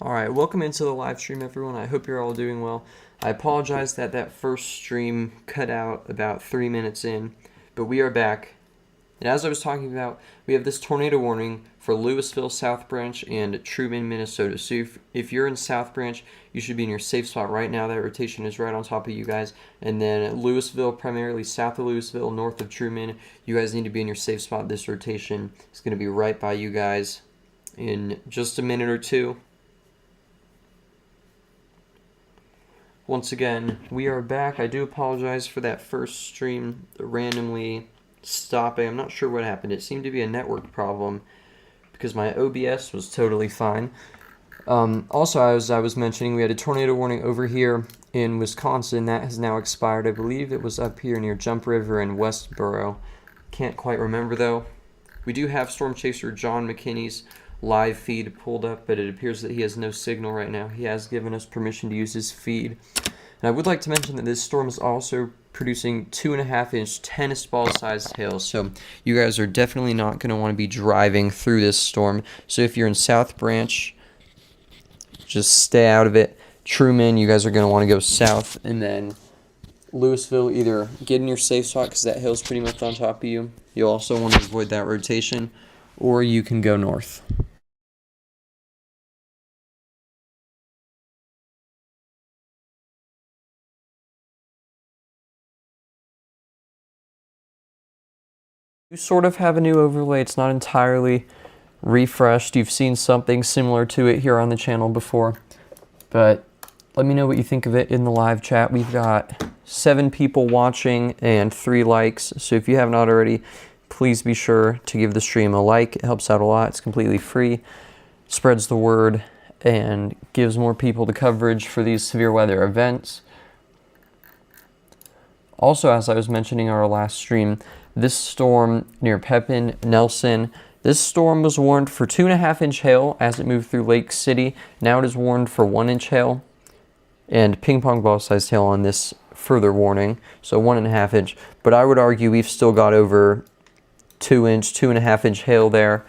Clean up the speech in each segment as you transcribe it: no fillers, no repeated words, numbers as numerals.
Alright, welcome into the live stream, everyone. I hope you're all doing well. I apologize that that first stream cut out about 3 minutes in, but we are back. And as I was talking about, we have this tornado warning for Louisville, South Branch, and Trumann, Minnesota. So if you're in South Branch, you should be in your safe spot right now. That rotation is right on top of you guys. And then Louisville, primarily south of Louisville, north of Trumann, you guys need to be in your safe spot. This rotation is going to be right by you guys in just a minute or two. Once again, we are back. I do apologize for that first stream randomly stopping. I'm not sure what happened. It seemed to be a network problem because my OBS was totally fine. Also, as I was mentioning, we had a tornado warning over here in Wisconsin. That has now expired. I believe it was up here near Jump River and Westboro. Can't quite remember, though. We do have Storm Chaser John McKinney's live feed pulled up, but it appears that he has no signal right now. He has given us permission to use his feed. And I would like to mention that this storm is also producing 2.5-inch tennis ball sized hail, so you guys are definitely not going to want to be driving through this storm. So if you're in South Branch, just stay out of it. Trumann, you guys are going to want to go south, and then Louisville, either get in your safe spot because that hill's pretty much on top of you. You'll also want to avoid that rotation, or you can go north. You sort of have a new overlay. It's not entirely refreshed. You've seen something similar to it here on the channel before, but let me know what you think of it in the live chat. We've got 7 people watching and 3 likes, so if you haven't already, please be sure to give the stream a like. It helps out a lot. It's completely free, spreads the word, and gives more people the coverage for these severe weather events. Also, as I was mentioning in our last stream, this storm near Pepin, Nelson, this storm was warned for 2.5-inch hail as it moved through Lake City. Now it is warned for 1-inch hail and ping pong ball sized hail on this further warning, so 1.5-inch. But I would argue we've still got over 2-inch, 2.5-inch hail there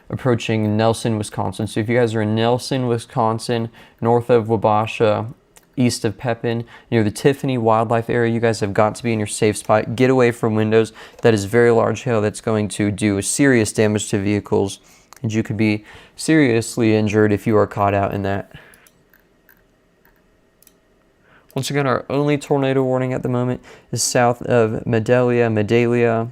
approaching Nelson, Wisconsin. So if you guys are in Nelson, Wisconsin, north of Wabasha, east of Pepin, near the Tiffany Wildlife area, you guys have got to be in your safe spot. Get away from windows. That is very large hail that's going to do serious damage to vehicles, and you could be seriously injured if you are caught out in that. Once again, our only tornado warning at the moment is south of Medalia,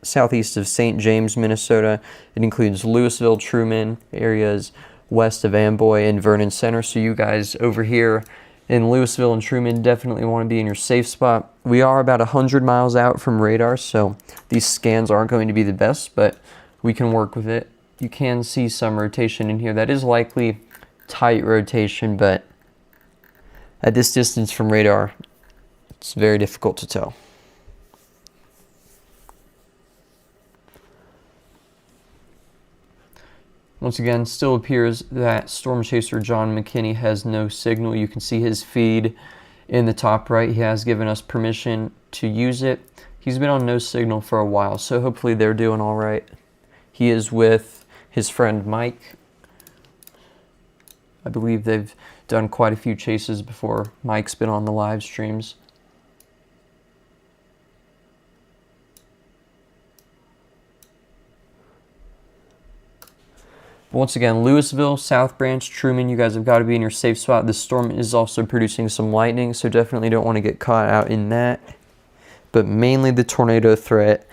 southeast of St. James, Minnesota. It includes Louisville, Trumann areas, west of Amboy and Vernon Center. So you guys over here in Louisville and Trumann definitely want to be in your safe spot. We are about 100 miles out from radar, so these scans aren't going to be the best, but we can work with it. You can see some rotation in here. That is likely tight rotation, but at this distance from radar, it's very difficult to tell. Once again, still appears that Storm Chaser John McKinney has no signal. You can see his feed in the top right. He has given us permission to use it. He's been on no signal for a while, so hopefully they're doing all right. He is with his friend Mike. I believe they've done quite a few chases before Mike's been on the live streams. Once again, Louisville, South Branch, Trumann, you guys have got to be in your safe spot. This storm is also producing some lightning, so definitely don't want to get caught out in that. But mainly the tornado threat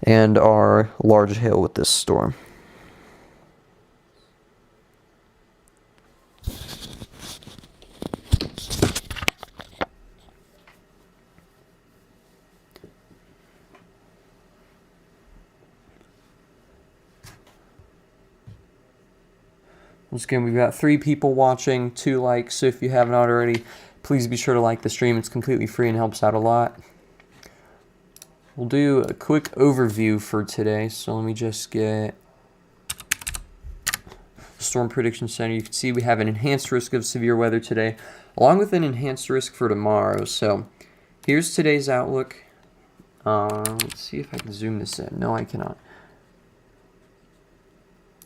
and our large hail with this storm. Once again, we've got 3 people watching, 2 likes, so if you haven't already, please be sure to like the stream. It's completely free and helps out a lot. We'll do a quick overview for today, so let me just get Storm Prediction Center. You can see we have an enhanced risk of severe weather today, along with an enhanced risk for tomorrow. So here's today's outlook. Let's see if I can zoom this in. No, I cannot.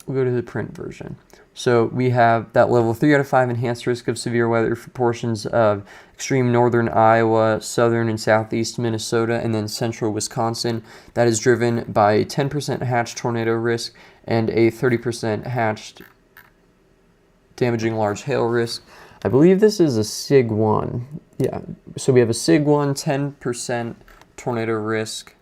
We'll go to the print version. So we have that level 3 out of 5 enhanced risk of severe weather for portions of extreme northern Iowa, southern and southeast Minnesota, and then central Wisconsin. That is driven by a 10% hatched tornado risk and a 30% hatched damaging large hail risk. I believe this is a SIG 1. Yeah, so we have a SIG 1, 10% tornado risk,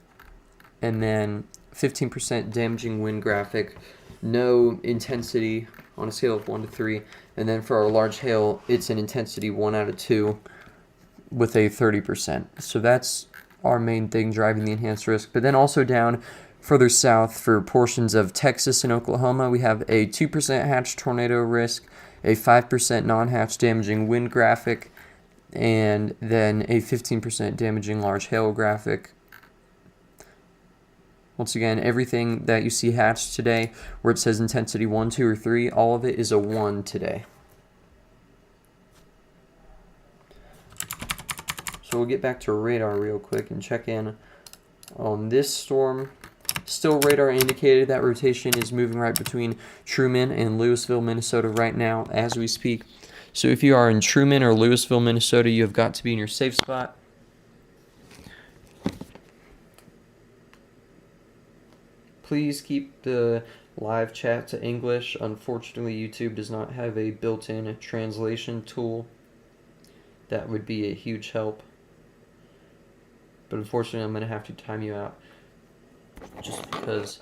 and then 15% damaging wind graphic, no intensity on a scale of 1 to 3. And then for our large hail, it's an intensity 1 out of 2 with a 30%. So that's our main thing driving the enhanced risk. But then also down further south for portions of Texas and Oklahoma, we have a 2% hatched tornado risk, a 5% non-hatched damaging wind graphic, and then a 15% damaging large hail graphic. Once again, everything that you see hatched today, where it says intensity 1, 2, or 3, all of it is a 1 today. So we'll get back to radar real quick and check in on this storm. Still radar indicated that rotation is moving right between Truman and Louisville, Minnesota right now as we speak. So if you are in Truman or Louisville, Minnesota, you have got to be in your safe spot. Please keep the live chat to English. Unfortunately, YouTube does not have a built-in translation tool. That would be a huge help. But unfortunately, I'm going to have to time you out just because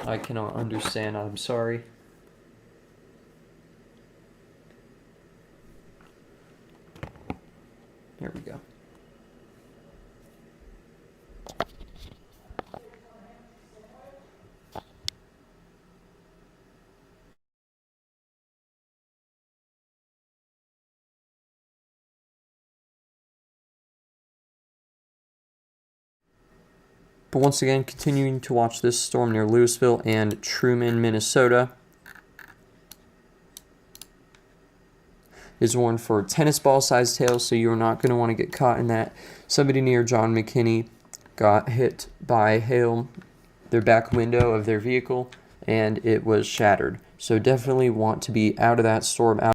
I cannot understand. I'm sorry. There we go. But once again, continuing to watch this storm near Louisville and Truman, Minnesota. Is warned for tennis ball sized hail, so you're not going to want to get caught in that. Somebody near John McKinney got hit by hail, their back window of their vehicle, and it was shattered. So definitely want to be out of that storm, out